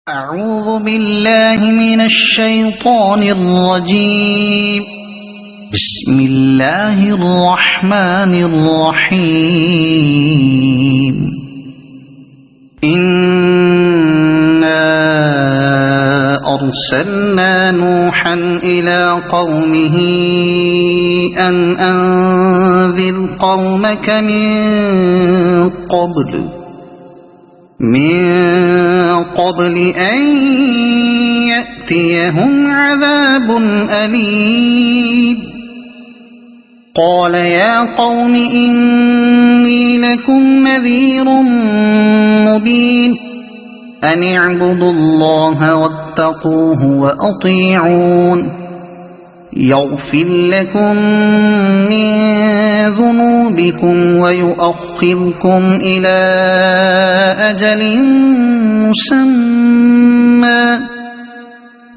أعوذ بالله من الشيطان الرجيم. بسم الله الرحمن الرحيم. إنا أرسلنا نوحا إلى قومه أن أنذر قومك من قبل أن يأتيهم عذاب أليم. قال يا قوم إني لكم نذير مبين أن اعبدوا الله واتقوه وأطيعون يغفر لكم من ذنوبكم ويؤخركم إلى أجل مسمى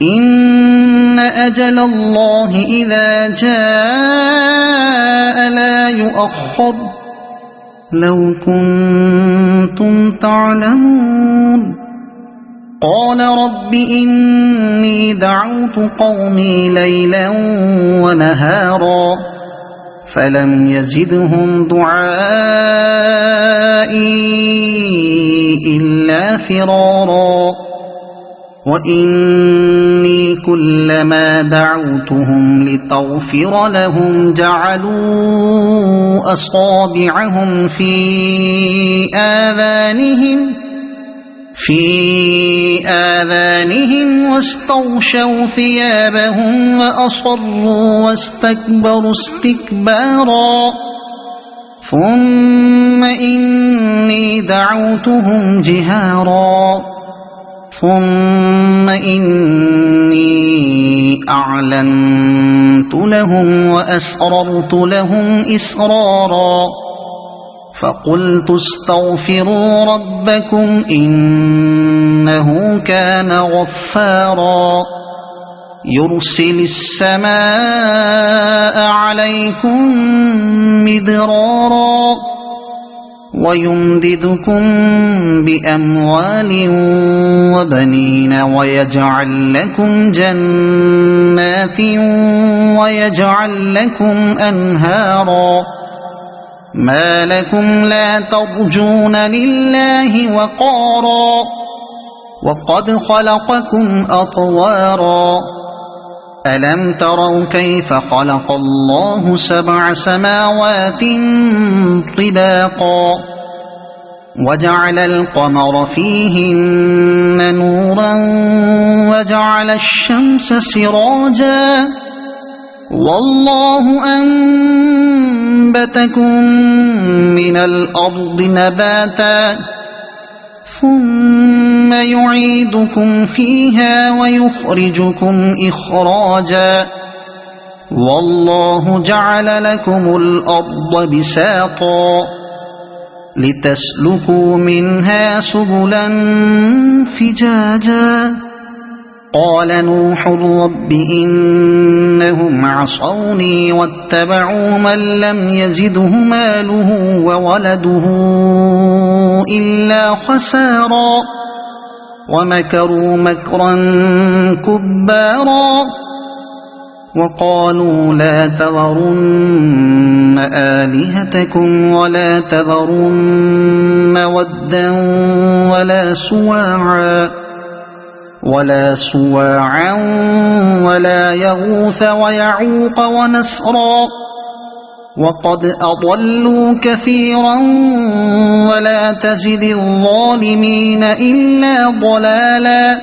إن أجل الله إذا جاء لا يؤخر لو كنتم تعلمون. قال رب إني دعوت قومي ليلا ونهارا فلم يزدهم دعائي إلا فرارا وإني كلما دعوتهم لتغفر لهم جعلوا أصابعهم في آذانهم واستغشوا ثيابهم وأصروا واستكبروا استكبارا ثم إني دعوتهم جهارا ثم إني أعلنت لهم وأسررت لهم إسرارا فقلت استغفروا ربكم إنه كان غفارا يرسل السماء عليكم مدرارا ويمددكم بأموال وبنين ويجعل لكم جنات ويجعل لكم أنهارا ما لكم لا ترجون لله وقارا وقد خلقكم أطوارا ألم تروا كيف خلق الله 7 سماوات طباقا وجعل القمر فيهن نورا وجعل الشمس سراجا والله أنبتكم من الأرض نباتا ثم يعيدكم فيها ويخرجكم إخراجا والله جعل لكم الأرض بساطا لتسلكوا منها سبلا فجاجا قال نوح رب إنهم عصوني واتبعوا من لم يزده ماله وولده إلا خسارا ومكروا مكرا كبارا وقالوا لا تذرن آلهتكم ولا تذرن ودا ولا سواعا ولا يغوث ويعوق ونسرا وقد أضلوا كثيرا ولا تزد الظالمين إلا ضلالا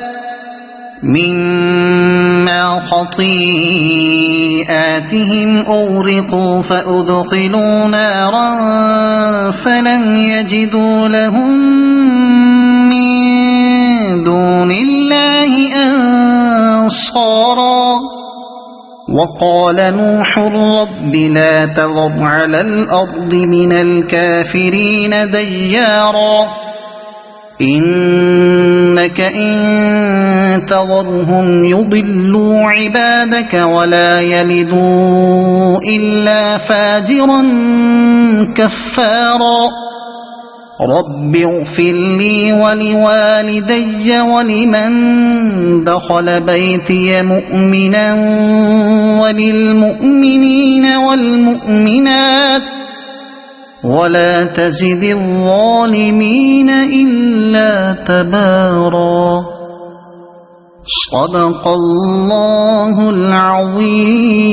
مما خطيئاتهم أغرقوا فأدخلوا نارا فلم يجدوا لهم من دون الله أنصارا وقال نوح رب لا تذر على الأرض من الكافرين ديارا إنك إن تذرهم يضلوا عبادك ولا يلدوا إلا فاجرا كفارا رب اغفر لي ولوالدي ولمن دخل بيتي مؤمنا وللمؤمنين والمؤمنات ولا تزد الظالمين إلا تبارا. صدق الله العظيم.